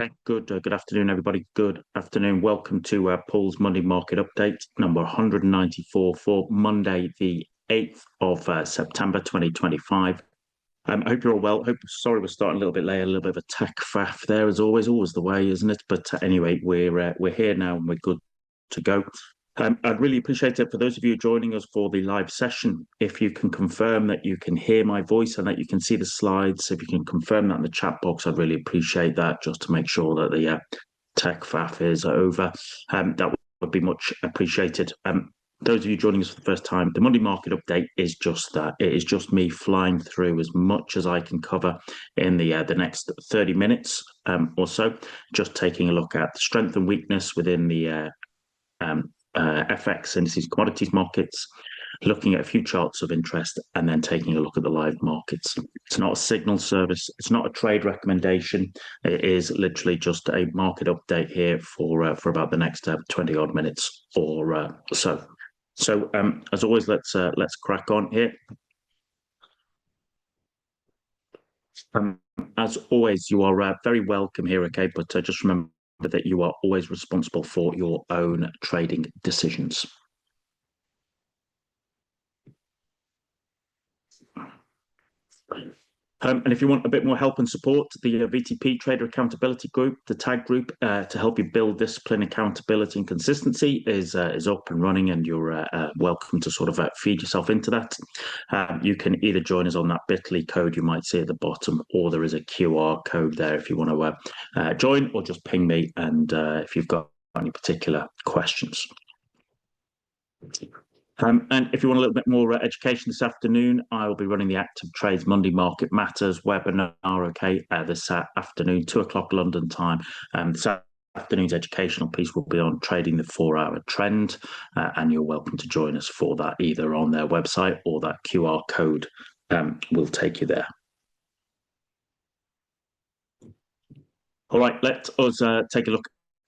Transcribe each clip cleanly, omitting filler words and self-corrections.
Okay, good afternoon, everybody. Good afternoon. Welcome to Paul's Monday Market Update, number 194 for Monday, the 8th of September 2025. I hope you're all well. Sorry, we're starting a little bit late, a little bit of a tech faff there, as always the way, isn't it? But anyway, we're here now and we're good to go. I'd really appreciate it for those of you joining us for the live session. If you can confirm that you can hear my voice and that you can see the slides, if you can confirm that in the chat box, I'd really appreciate that, just to make sure that the tech faff is over. That would be much appreciated. Those of you joining us for the first time, the Monday Market Update is just that. It is just me flying through as much as I can cover in the next 30 minutes or so, just taking a look at the strength and weakness within the FX indices, commodities markets, looking at a few charts of interest, and then taking a look at the live markets. It's not a signal service. It's not a trade recommendation. It is literally just a market update here for about the next 20 odd minutes or so. So as always, let's crack on here. As always, you are very welcome here, okay? But just remember that you are always responsible for your own trading decisions. And if you want a bit more help and support, the VTP Trader Accountability Group, the TAG group, to help you build discipline, accountability, and consistency is up and running, and you're welcome to sort of feed yourself into that. You can either join us on that bit.ly code you might see at the bottom, or there is a QR code there if you want to join, or just ping me, and if you've got any particular questions. And if you want a little bit more education this afternoon, I will be running the Active Trades Monday Market Matters webinar, okay, this afternoon, 2 o'clock London time. This afternoon's educational piece will be on trading the 4-hour trend, and you're welcome to join us for that, either on their website or that QR code will take you there. All right, let us take a look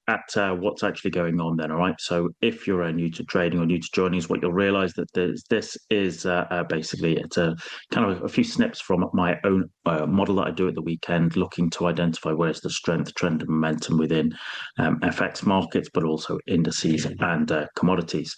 at what's actually going on then. All right, so if you're new to trading or new to joining us, what you'll realize that this is basically, it's a kind of a few snips from my own model that I do at the weekend, looking to identify where's the strength, trend, and momentum within FX markets, but also indices and commodities.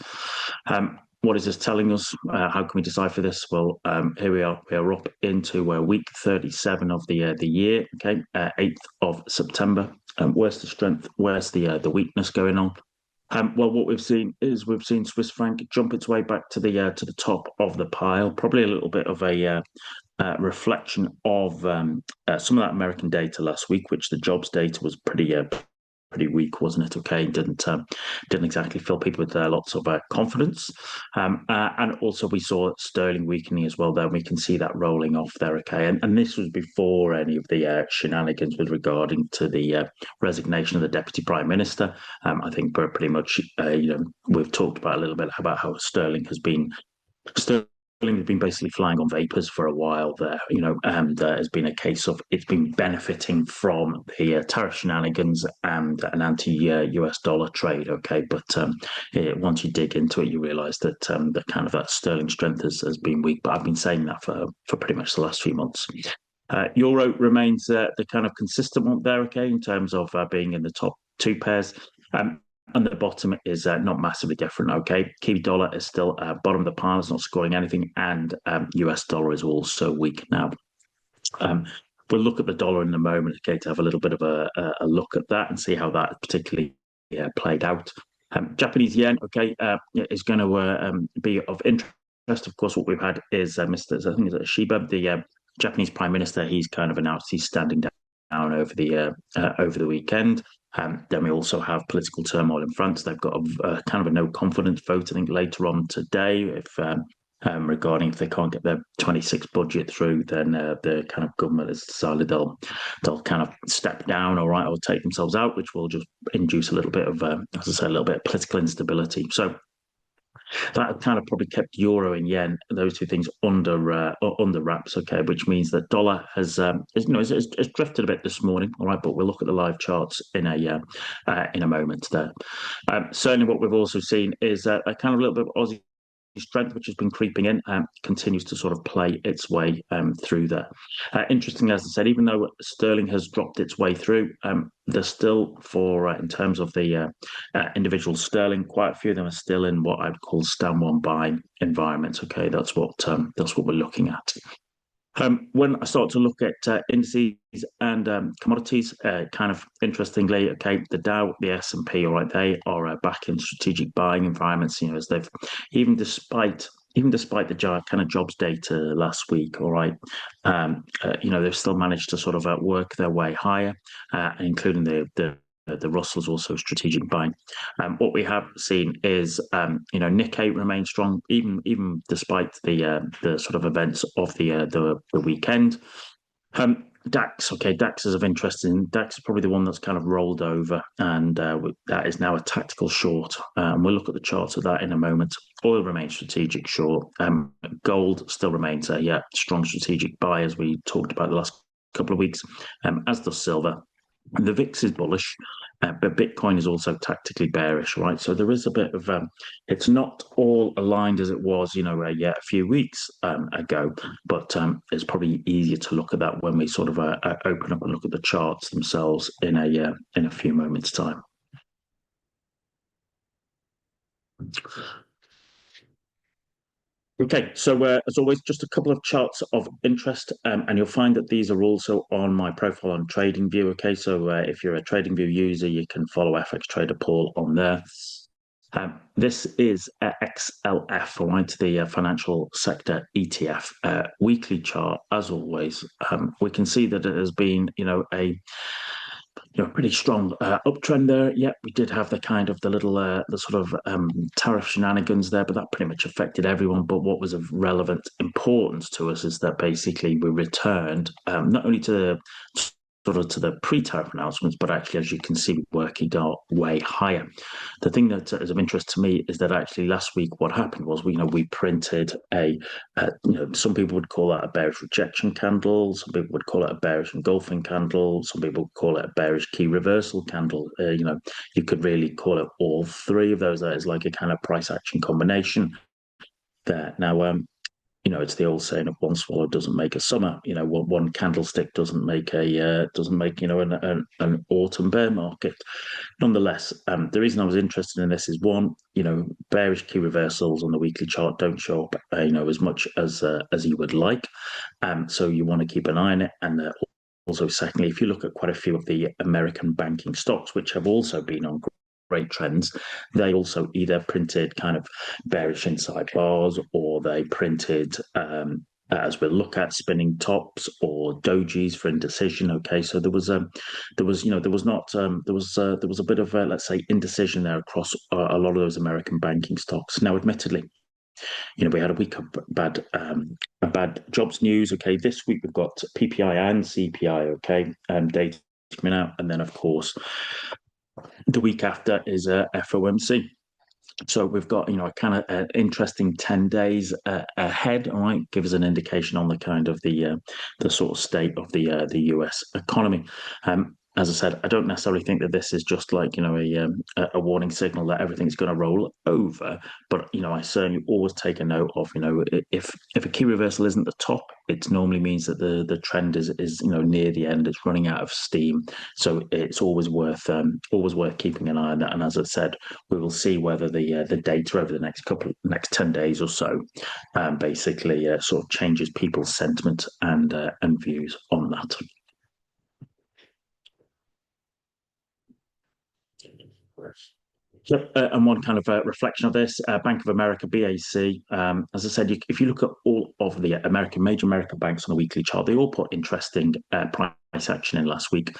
What is this telling us? How can we decipher this? Well, here we are. We are up into week 37 of the year. Okay, 8th of September. Where's the strength? Where's the weakness going on? Well, what we've seen Swiss franc jump its way back to the top of the pile. Probably a little bit of a reflection of some of that American data last week, which the jobs data was pretty weak, wasn't it? Okay, didn't exactly fill people with lots of confidence, and also we saw sterling weakening as well there, and we can see that rolling off there. Okay, and this was before any of the shenanigans with regarding to the resignation of the deputy prime minister. I think pretty much we've talked about a little bit about how sterling has been basically flying on vapors for a while there, and has been a case of it's been benefiting from the tariff shenanigans and an anti-US dollar trade. Okay, but once you dig into it, you realise that that sterling strength has been weak. But I've been saying that for pretty much the last few months. Euro remains the kind of consistent one there, okay, in terms of being in the top two pairs. And the bottom is not massively different, okay? Kiwi dollar is still bottom of the pile, it's not scoring anything, and US dollar is also weak now. We'll look at the dollar in a moment, okay, to have a little bit of a look at that and see how that particularly played out. Japanese yen, okay, is going to be of interest. Of course, what we've had is Mr. I think it's Shiba, the Japanese Prime Minister. He's kind of announced he's standing down over the weekend. Then we also have political turmoil in France. They've got a kind of a no confidence vote, I think, later on today, if regarding if they can't get their 26 budget through, then the kind of government has decided they'll kind of step down, all right, or take themselves out, which will just induce a little bit of, as I say, a little bit of political instability. So that kind of probably kept euro and yen, those two things, under wraps, okay, which means that dollar has drifted a bit this morning, all right, but we'll look at the live charts in a moment there. Certainly what we've also seen is a kind of a little bit of Aussie strength which has been creeping in continues to sort of play its way through there. Interestingly, as I said, even though sterling has dropped its way through, there's still in terms of the individual sterling, quite a few of them are still in what I'd call STAM 1 buying environments. Okay, that's what we're looking at. When I start to look at indices and commodities, kind of interestingly, okay, the Dow, the S&P, all right, they are back in strategic buying environments. As they've even despite the kind of jobs data last week, all right, they've still managed to sort of work their way higher, including the Russell's also strategic buying. What we have seen is, Nikkei remains strong, even despite the sort of events of the weekend. DAX, okay, DAX is of interest. DAX is probably the one that's kind of rolled over, and that is now a tactical short. We'll look at the charts of that in a moment. Oil remains strategic short. Gold still remains a strong strategic buy, as we talked about the last couple of weeks, as does silver. The VIX is bullish, but Bitcoin is also tactically bearish, right? So there is a bit of it's not all aligned as it was, a few weeks ago, but it's probably easier to look at that when we sort of open up and look at the charts themselves in a few moments' time. Okay, so as always, just a couple of charts of interest, and you'll find that these are also on my profile on TradingView. Okay, so if you're a TradingView user, you can follow FX Trader Paul on there. This is XLF, all right, the financial sector ETF weekly chart. As always, we can see that it has been, a pretty strong uptrend there. Yeah, we did have the little the sort of tariff shenanigans there, but that pretty much affected everyone. But what was of relevant importance to us is that basically we returned not only to the pre-tariff announcements, but actually, as you can see, working our way higher. The thing that is of interest to me is that actually last week, what happened was we printed some people would call that a bearish rejection candle, some people would call it a bearish engulfing candle, some people would call it a bearish key reversal candle. You could really call it all three of those. That is like a kind of price action combination there. Now, it's the old saying of one swallow doesn't make a summer. One candlestick doesn't make an autumn bear market. Nonetheless, the reason I was interested in this is one, bearish key reversals on the weekly chart don't show up, as much as you would like. So you want to keep an eye on it. And also, secondly, if you look at quite a few of the American banking stocks, which have also been on great trends, they also either printed kind of bearish inside bars, or they printed as we'll look at spinning tops or dojis for indecision. Okay, so there was a bit of let's say indecision there across a lot of those American banking stocks. Now, admittedly, we had a week of bad jobs news. Okay, this week we've got PPI and CPI. Okay, data coming out, and then of course the week after is FOMC. So we've got, a kind of interesting 10 days ahead. All right, give us an indication on the kind of the sort of state of the US economy. As I said, I don't necessarily think that this is just like, a warning signal that everything's going to roll over. But, I certainly always take a note of, if a key reversal isn't the top, it normally means that the trend is near the end. It's running out of steam. So it's always worth keeping an eye on that. And as I said, we will see whether the data over the next 10 days or so basically sort of changes people's sentiment and views on that. Yep, and one kind of reflection of this, Bank of America, BAC, as I said, if you look at all of the major American banks on a weekly chart, they all put interesting price action in last week.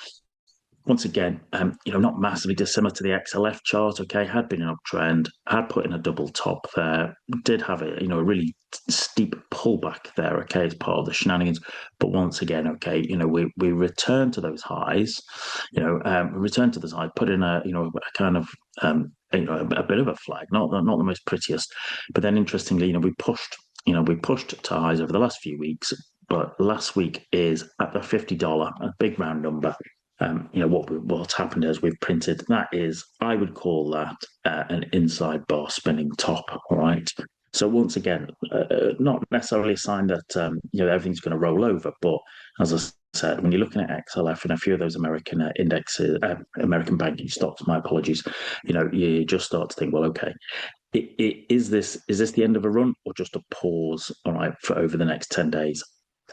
Once again, not massively dissimilar to the XLF chart. Okay, had been an uptrend, had put in a double top there, did have a really steep pullback there. Okay, as part of the shenanigans, but once again, okay, we return to those highs. We return to this high, put in a kind of a bit of a flag, not the most prettiest, but then interestingly, we pushed to highs over the last few weeks. But last week is at the $50, a big round number. What's happened is we've printed, that is, I would call that an inside bar spinning top. All right, So once again, not necessarily a sign that everything's going to roll over, but as I said, when you're looking at XLF and a few of those American indexes, American banking stocks, my apologies, you just start to think, well, okay, is this the end of a run or just a pause? All right, for over the next 10 days.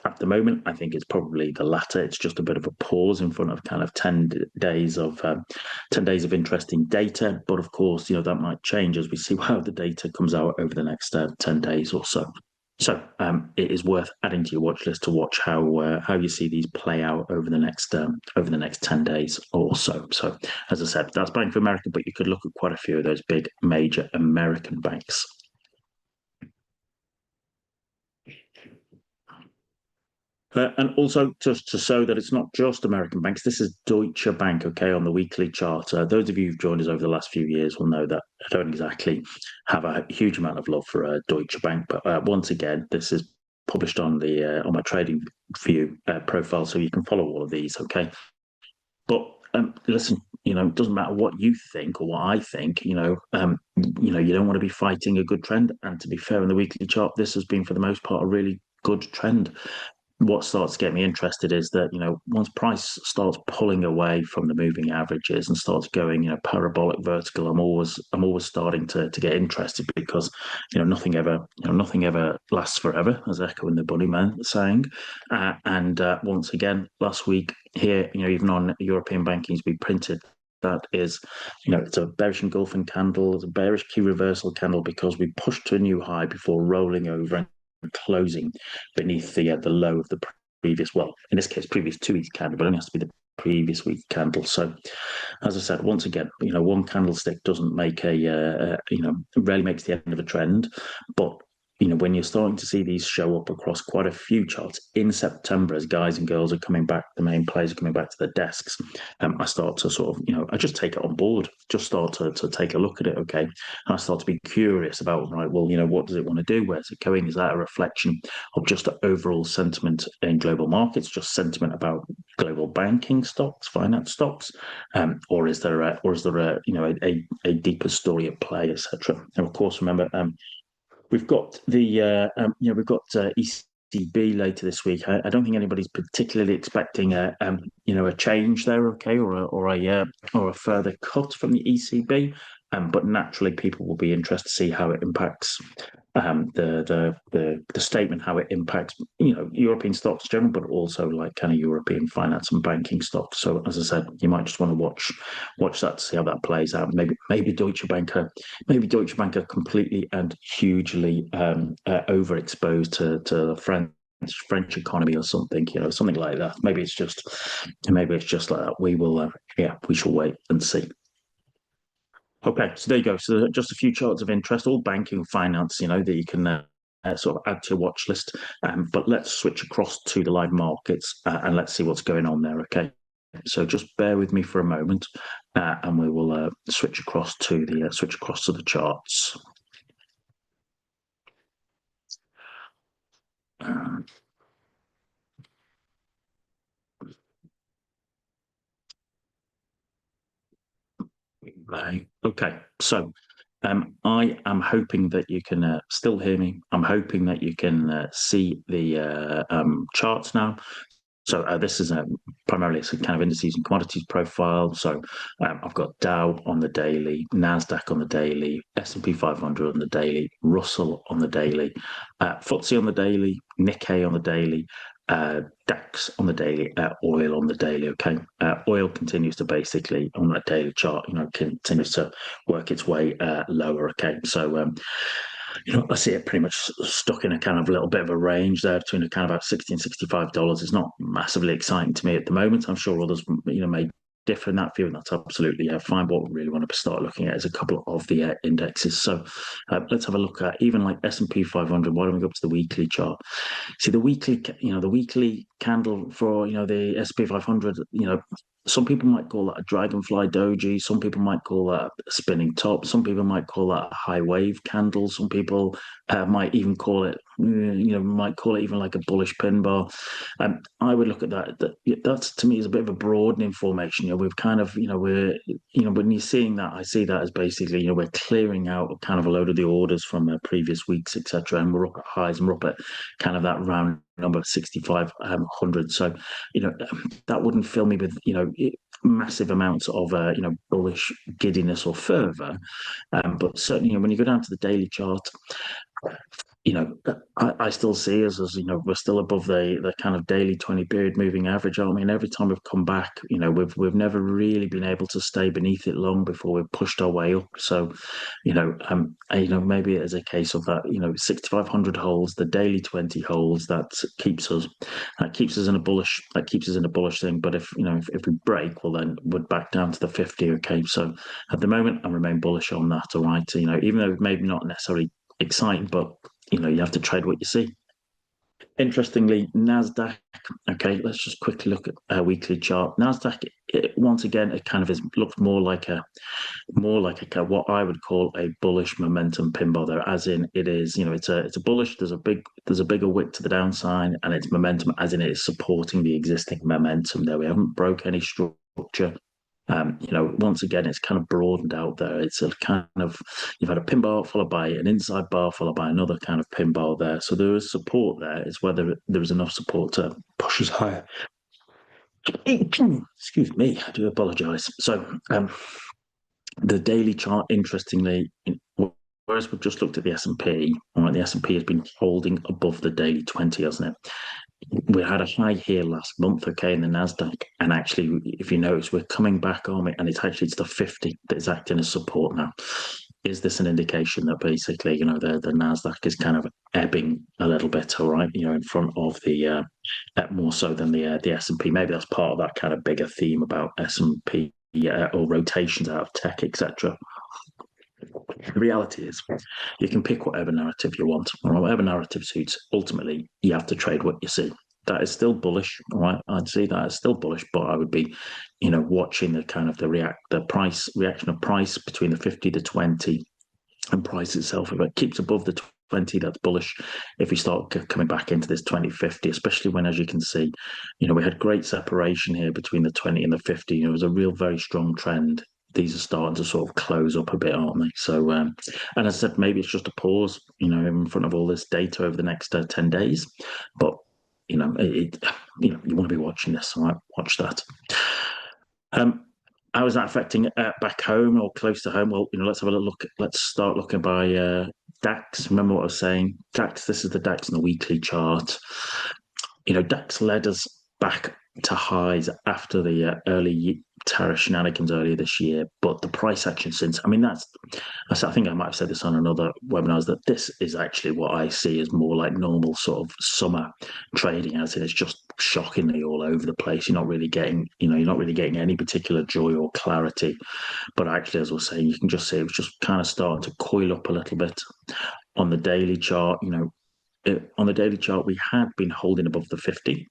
At the moment, I think it's probably the latter. It's just a bit of a pause in front of kind of 10 days of 10 days of interesting data. But of course, that might change as we see how the data comes out over the next 10 days or so. So it is worth adding to your watch list to watch how you see these play out over the next 10 days or so. So as I said, that's Bank of America, but you could look at quite a few of those big major American banks. And also, just to show that it's not just American banks, this is Deutsche Bank, okay, on the weekly chart. Those of you who've joined us over the last few years will know that I don't exactly have a huge amount of love for Deutsche Bank, but once again, this is published on my Trading View profile, so you can follow all of these, okay. But listen, it doesn't matter what you think or what I think. You don't want to be fighting a good trend. And to be fair, in the weekly chart, this has been for the most part a really good trend. What starts to get me interested is that once price starts pulling away from the moving averages and starts going parabolic vertical, I'm always starting to get interested, because nothing ever lasts forever, as Echo and the Bunnyman saying. And once again, last week here, even on European banking, we printed that is, it's a bearish engulfing candle, it's a bearish key reversal candle, because we pushed to a new high before rolling over and closing beneath the low of the previous, well, in this case, previous 2 week candle, but it only has to be the previous week candle. So, as I said, once again, one candlestick doesn't make rarely makes the end of a trend, but when you're starting to see these show up across quite a few charts in September, as guys and girls are coming back, the main players are coming back to their desks, I start to sort of, I just take it on board, just start to take a look at it, okay? And I start to be curious about, right, well, what does it want to do? Where's it going? Is that a reflection of just the overall sentiment in global markets, just sentiment about global banking stocks, finance stocks, or is there a deeper story at play, etc.? And of course, remember, we've got ECB later this week. I don't think anybody's particularly expecting a change there, okay, or a further cut from the ECB. But naturally, people will be interested to see how it impacts the statement, how it impacts European stocks in general, but also like kind of European finance and banking stocks. So as I said, you might just want to watch that to see how that plays out. Maybe Deutsche Bank are completely and hugely overexposed to the French economy or something, something like that. Maybe it's just like that. We will, we shall wait and see. Okay, so there you go. So just a few charts of interest, all banking and finance, that you can sort of add to your watch list. But let's switch across to the live markets and let's see what's going on there. Okay, so just bear with me for a moment, and we will switch across to the charts. Okay, so I am hoping that you can still hear me. I'm hoping that you can see the charts now. So this is primarily a kind of indices and commodities profile. So I've got Dow on the daily, NASDAQ on the daily, S&P 500 on the daily, Russell on the daily, FTSE on the daily, Nikkei on the daily, DAX on the daily, oil on the daily. Okay, oil continues to basically on that daily chart, continues to work its way lower. Okay, so I see it pretty much stuck in a kind of little bit of a range there between a kind of about $60 and $65. It's not massively exciting to me at the moment. I'm sure others, may differ in that view, and that's absolutely fine. What we really want to start looking at is a couple of the indexes. So let's have a look at even like S&P 500. Why don't we go up to the weekly chart? See the weekly candle for the S&P 500. some people might call that a dragonfly doji. Some people might call that a spinning top. Some people might call that a high wave candle. Some people might even call it, might call it even like a bullish pin bar. I would look at that. That's to me is a bit of a broadening formation. We've kind of, when you're seeing that, I see that as basically, we're clearing out kind of a load of the orders from previous weeks, etc., and we're up at highs and we're up at kind of that round number 6,500. So, that wouldn't fill me with, massive amounts of, bullish giddiness or fervor. But certainly, when you go down to the daily chart, I still see us as, we're still above the kind of daily 20 period moving average. I mean, every time we've come back, we've never really been able to stay beneath it long before we've pushed our way up. So, maybe it's a case of that, 6,500 holds, the daily 20 holds, that keeps us in a bullish thing. But if we break, well, then we're back down to the 50. Okay. So at the moment, I remain bullish on that. All right. Even though maybe not necessarily exciting, but you have to trade what you see. Interestingly, Nasdaq. Okay, let's just quickly look at a weekly chart. Nasdaq, once again, it kind of looks more like a what I would call a bullish momentum pin bar there, as in it is, it's a bullish. There's a bigger wick to the downside, and it's momentum, as in it is supporting the existing momentum there. We haven't broke any structure. Once again, it's kind of broadened out there. It's a kind of, you've had a pin bar followed by an inside bar followed by another kind of pin bar there. So there is support there. It's whether there is enough support to push us higher. Excuse me, I do apologize. So the daily chart, interestingly, whereas we've just looked at the S&P, all right, the S&P has been holding above the daily 20, hasn't it? We had a high here last month, okay, in the Nasdaq, and actually, if you notice, we're coming back on it, and it's the 50 that is acting as support now. Is this an indication that basically, the Nasdaq is kind of ebbing a little bit, all right, in front of the more so than the S&P? Maybe that's part of that kind of bigger theme about S&P or rotations out of tech, etc. The reality is, you can pick whatever narrative you want, or whatever narrative suits. Ultimately, you have to trade what you see. That is still bullish, all right? I'd say that is still bullish, but I would be, watching the kind of the reaction of price between the 50 to 20 and price itself. If it keeps above the 20, that's bullish. If we start coming back into this 2050, especially when, as you can see, we had great separation here between the 20 and the 50. It was a real very strong trend. These are starting to sort of close up a bit, aren't they? So, and as I said, maybe it's just a pause, in front of all this data over the next 10 days. But, you want to be watching this, all right? Watch that. How is that affecting back home or close to home? Well, let's have a look. Let's start looking by DAX. Remember what I was saying? DAX, this is the DAX on the weekly chart. DAX led us back to highs after the early tariff shenanigans earlier this year, but the price action since, I think I might have said this on another webinar, that this is actually what I see as more like normal sort of summer trading, as in it's just shockingly all over the place. You're not really getting any particular joy or clarity. But actually, as I was saying, you can just see it was just kind of starting to coil up a little bit. On the daily chart, on the daily chart, we had been holding above the 50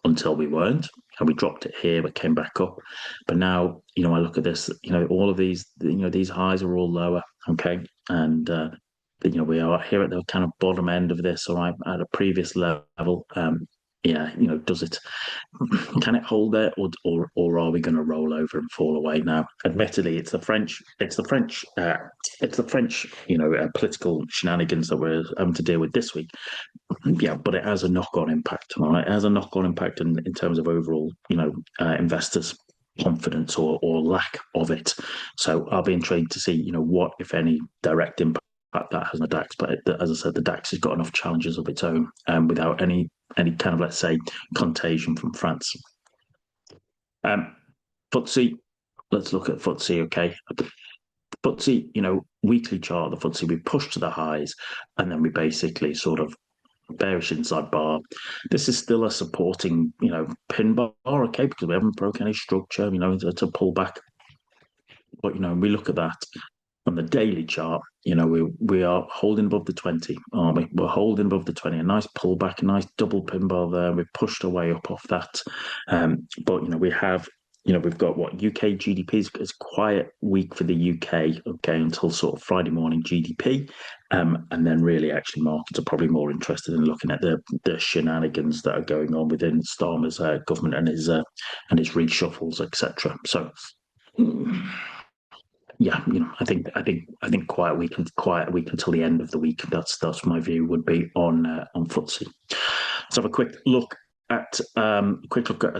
until we weren't, and we dropped it here, but came back up. But now, I look at this, all of these, these highs are all lower, okay, and we are here at the kind of bottom end of this, all right, at a previous level. Does it? Can it hold there, or are we going to roll over and fall away now? Admittedly, it's the French, political shenanigans that we're having to deal with this week. Yeah, but it has a knock-on impact. All right, it has a knock-on impact in terms of overall, investors' confidence or lack of it. So I'll be intrigued to see, what, if any, direct impact that has on the DAX. But as I said, the DAX has got enough challenges of its own, without any kind of, let's say, contagion from France. FTSE, let's look at FTSE, okay. FTSE, weekly chart of the FTSE, we pushed to the highs, and then we basically sort of bearish inside bar. This is still a supporting, pin bar, okay, because we haven't broken any structure, it's a pullback. But, we look at that on the daily chart, we are holding above the 20, aren't we? We're holding above the 20, a nice pullback, a nice double pin bar there. We've pushed our way up off that. But, we have, we've got what UK GDP is quiet week for the UK, okay, until sort of Friday morning GDP. And then really actually markets are probably more interested in looking at the shenanigans that are going on within Starmer's government and his reshuffles, etc. So yeah, I think quiet week until the end of the week. That's my view would be on FTSE. Let's have a quick look at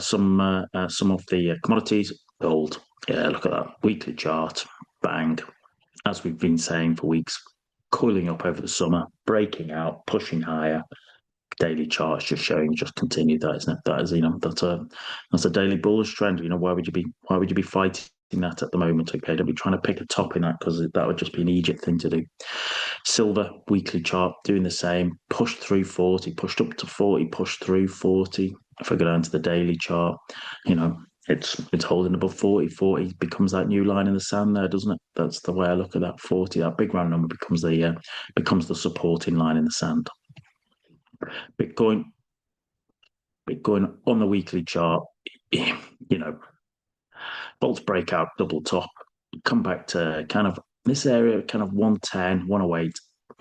some of the commodities. Gold, yeah, look at that weekly chart, bang, as we've been saying for weeks, coiling up over the summer, breaking out, pushing higher. Daily charts just showing just continued that, isn't it? That is, that's a daily bullish trend. Why would you be fighting that at the moment? Okay, don't be trying to pick a top in that, because that would just be an Egypt thing to do. Silver weekly chart doing the same, pushed through 40, pushed up to 40, pushed through 40. If I go down to the daily chart, it's holding above 40. 40 becomes that new line in the sand there, doesn't it? That's the way I look at that. 40, that big round number becomes the supporting line in the sand. Bitcoin on the weekly chart, bolts break out, double top, come back to kind of this area, kind of 110, 108.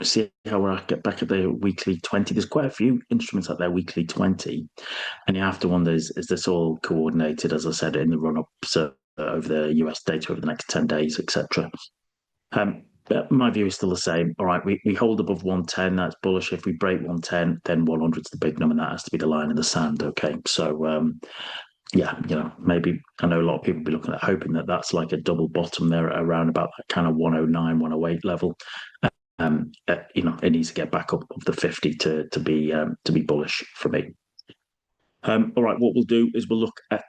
See how we're back at the weekly 20. There's quite a few instruments at their weekly 20, and you have to wonder, is this all coordinated, as I said, in the run-up over the US data over the next 10 days, etc. But my view is still the same. All right, we hold above 110. That's bullish. If we break 110, then 100 is the big number, and that has to be the line in the sand. Okay, so yeah, maybe I know a lot of people will be looking at hoping that that's like a double bottom there at around about that kind of 109, 108 level. It needs to get back up of the 50 to be bullish for me. All right, what we'll do is we'll look at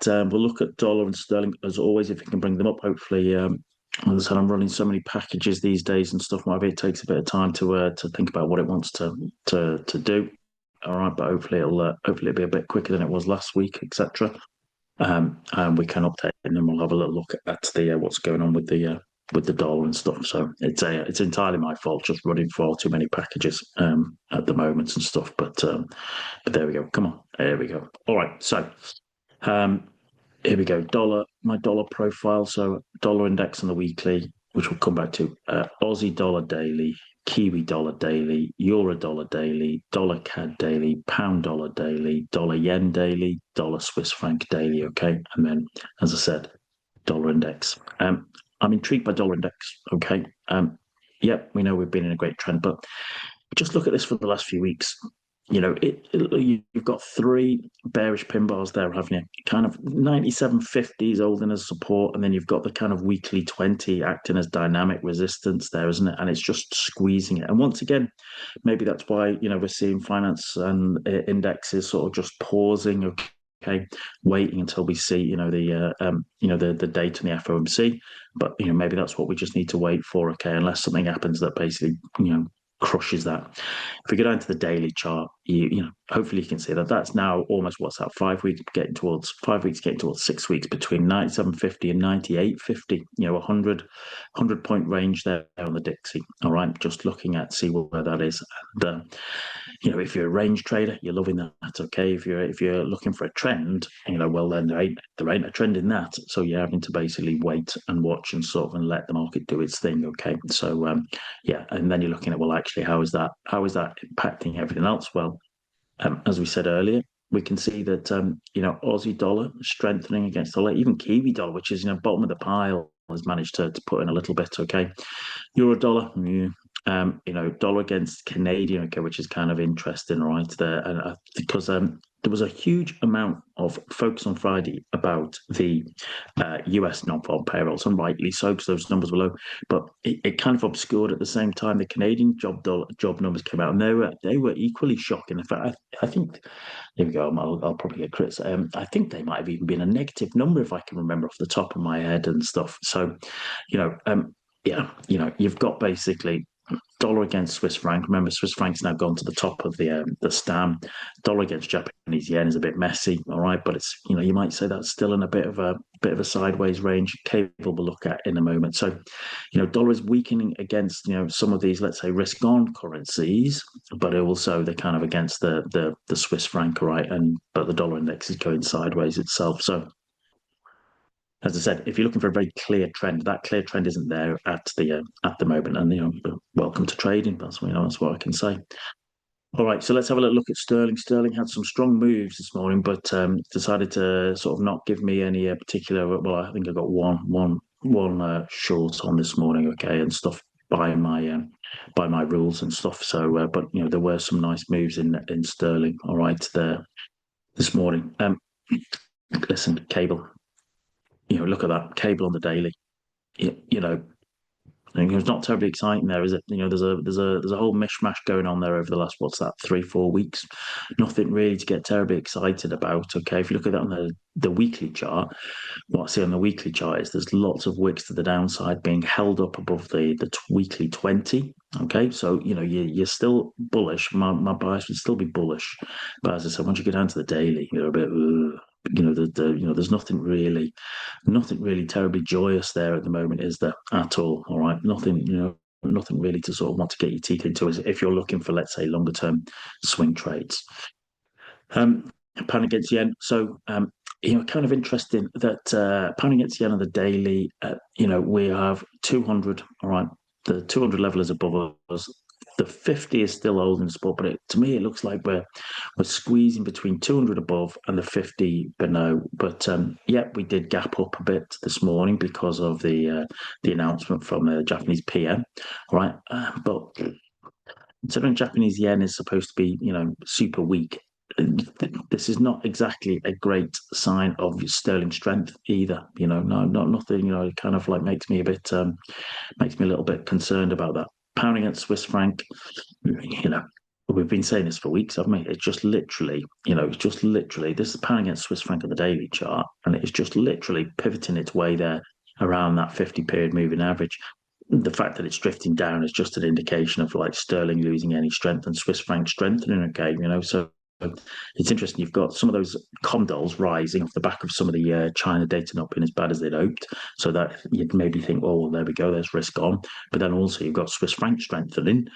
dollar and sterling as always, if we can bring them up. Hopefully, as I said, I'm running so many packages these days and stuff. Maybe it takes a bit of time to think about what it wants to do. All right, but hopefully it'll be a bit quicker than it was last week, etc. And we can update, and then we'll have a little look at the what's going on with the dollar and stuff. So it's entirely my fault, just running far too many packages at the moment and stuff. But there we go. Come on, there we go. All right, so here we go. My dollar profile. So dollar index on the weekly, which we'll come back to. Aussie dollar daily, Kiwi dollar daily, Euro dollar daily, dollar CAD daily, pound dollar daily, dollar yen daily, dollar Swiss franc daily. Okay, and then as I said, dollar index. I'm intrigued by dollar index. Okay, we know we've been in a great trend, but just look at this for the last few weeks. You've got three bearish pin bars there, haven't you? Kind of 97.50s holding as support, and then you've got the kind of weekly 20 acting as dynamic resistance there, isn't it? And it's just squeezing it. And once again, maybe that's why we're seeing finance and indexes sort of just pausing. Okay, waiting until we see the date in the FOMC. But maybe that's what we just need to wait for. Okay, unless something happens that basically crushes that. If we go down to the daily chart, hopefully you can see that that's now almost what's that 5 weeks getting towards 6 weeks, between 97.50 and 98.50. 100 point range there on the Dixie. All right, just looking at see where that is. And if you're a range trader, you're loving that. Okay, if you're looking for a trend, well then there ain't a trend in that. So you're having to basically wait and watch and sort of and let the market do its thing. Okay, so and then you're looking at, well, actually, how is that impacting everything else? Well, as we said earlier, we can see that Aussie dollar strengthening against dollar, even Kiwi dollar, which is bottom of the pile, has managed to put in a little bit. Okay, Euro dollar, dollar against Canadian, okay, which is kind of interesting, right there, and because there was a huge amount of focus on Friday about the US non-farm payrolls, and rightly so, because those numbers were low. But it kind of obscured at the same time the Canadian job numbers came out, and they were equally shocking. In fact, I think here we go. I'll probably get crits. I think they might have even been a negative number if I can remember off the top of my head and stuff. So, you've got basically dollar against Swiss franc. Remember, Swiss franc's now gone to the top of the STAM. Dollar against Japanese yen is a bit messy, all right, but it's you might say that's still in a bit of a sideways range. Cable we'll look at in a moment. So, dollar is weakening against some of these, let's say, risk-on currencies, but also they're kind of against the Swiss franc, all right, but the dollar index is going sideways itself. So as I said, if you're looking for a very clear trend, that clear trend isn't there at the moment. And welcome to trading. That's what I can say. All right, so let's have a little look at sterling. Sterling had some strong moves this morning, but decided to sort of not give me any particular. Well, I think I got one short on this morning, okay, and stuff by my rules and stuff. So, but there were some nice moves in sterling. All right, there this morning. Listen, cable. Look at that cable on the daily. I think it's not terribly exciting there, is it? There's a whole mishmash going on there over the last, what's that, 3-4 weeks. Nothing really to get terribly excited about. Okay, if you look at that on the weekly chart, what I see on the weekly chart is there's lots of wicks to the downside being held up above the weekly 20. Okay, so you're still bullish. My bias would still be bullish, but as I said, once you get down to the daily, you're a bit. There's nothing really terribly joyous there at the moment, is there, at all? All right, nothing really to sort of want to get your teeth into if you're looking for, let's say, longer term swing trades. Pound against yen. So, kind of interesting that pound against yen on the daily, we have 200. All right, the 200 level is above us. The 50 is still holding support, but to me, it looks like we're squeezing between 200 above and the 50 below. But yeah, we did gap up a bit this morning because of the announcement from the Japanese PM. All right, but considering Japanese yen is supposed to be, super weak, this is not exactly a great sign of sterling strength either. Nothing. It kind of like makes me a little bit concerned about that. Pound against Swiss franc, we've been saying this for weeks, haven't we? It's just literally, this is pound against Swiss franc on the daily chart, and it's just literally pivoting its way there around that 50-period moving average. The fact that it's drifting down is just an indication of like sterling losing any strength and Swiss franc strengthening again, so it's interesting. You've got some of those condols rising off the back of some of the China data not being as bad as they'd hoped. So that you'd maybe think, oh, well, there we go, there's risk on. But then also you've got Swiss franc strengthening,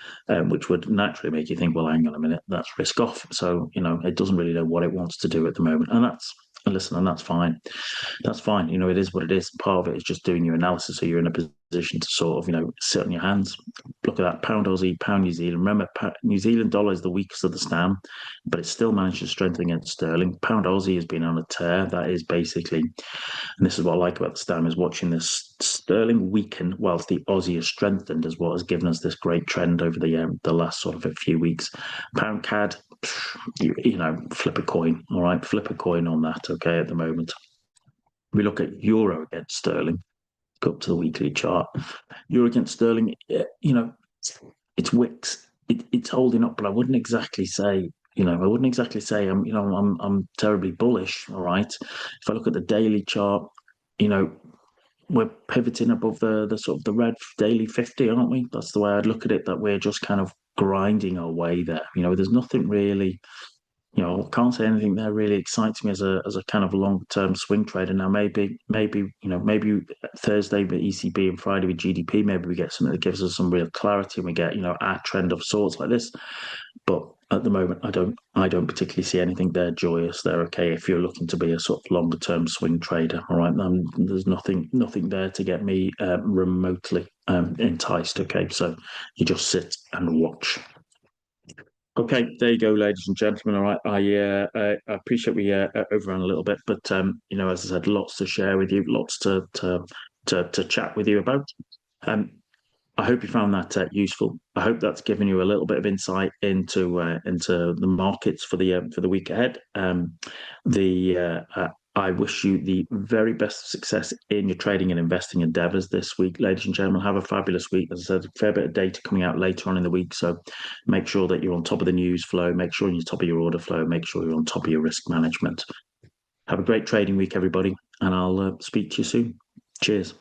which would naturally make you think, well, hang on a minute, that's risk off. So, it doesn't really know what it wants to do at the moment. And that's fine. That's fine. It is what it is. Part of it is just doing your analysis, so you're in a position to sort of, sit on your hands. Look at that, pound Aussie, pound New Zealand. Remember, New Zealand dollar is the weakest of the STAM, but it's still managed to strengthen against sterling. Pound Aussie has been on a tear. That is basically, and this is what I like about the STAM, is watching this sterling weaken whilst the Aussie has strengthened, is what has given us this great trend over the last sort of a few weeks. Pound CAD, flip a coin. All right, flip a coin on that. Okay, at the moment, we look at euro against sterling. Go up to the weekly chart. Euro against sterling, it's wicks. It's holding up, but I wouldn't exactly say. I'm terribly bullish. All right. If I look at the daily chart, we're pivoting above the sort of the red daily 50, aren't we? That's the way I'd look at it. That we're just kind of grinding our way there. There's nothing really. I can't say anything there really excites me as a kind of long-term swing trader. Now, maybe Thursday with ECB and Friday with GDP, maybe we get something that gives us some real clarity and we get, a trend of sorts like this. But at the moment, I don't particularly see anything there joyous there. Okay, if you're looking to be a sort of longer-term swing trader, all right, there's nothing there to get me remotely enticed. Okay, so you just sit and watch. Okay, there you go, ladies and gentlemen. All right, I appreciate we overran a little bit, but as I said, lots to share with you, lots to chat with you about. I hope you found that useful. I hope that's given you a little bit of insight into the markets for the week ahead. I wish you the very best success in your trading and investing endeavors this week, ladies and gentlemen. Have a fabulous week. As I said, a fair bit of data coming out later on in the week, so make sure that you're on top of the news flow, make sure you're on top of your order flow, make sure you're on top of your risk management. Have a great trading week, everybody, and I'll speak to you soon. Cheers.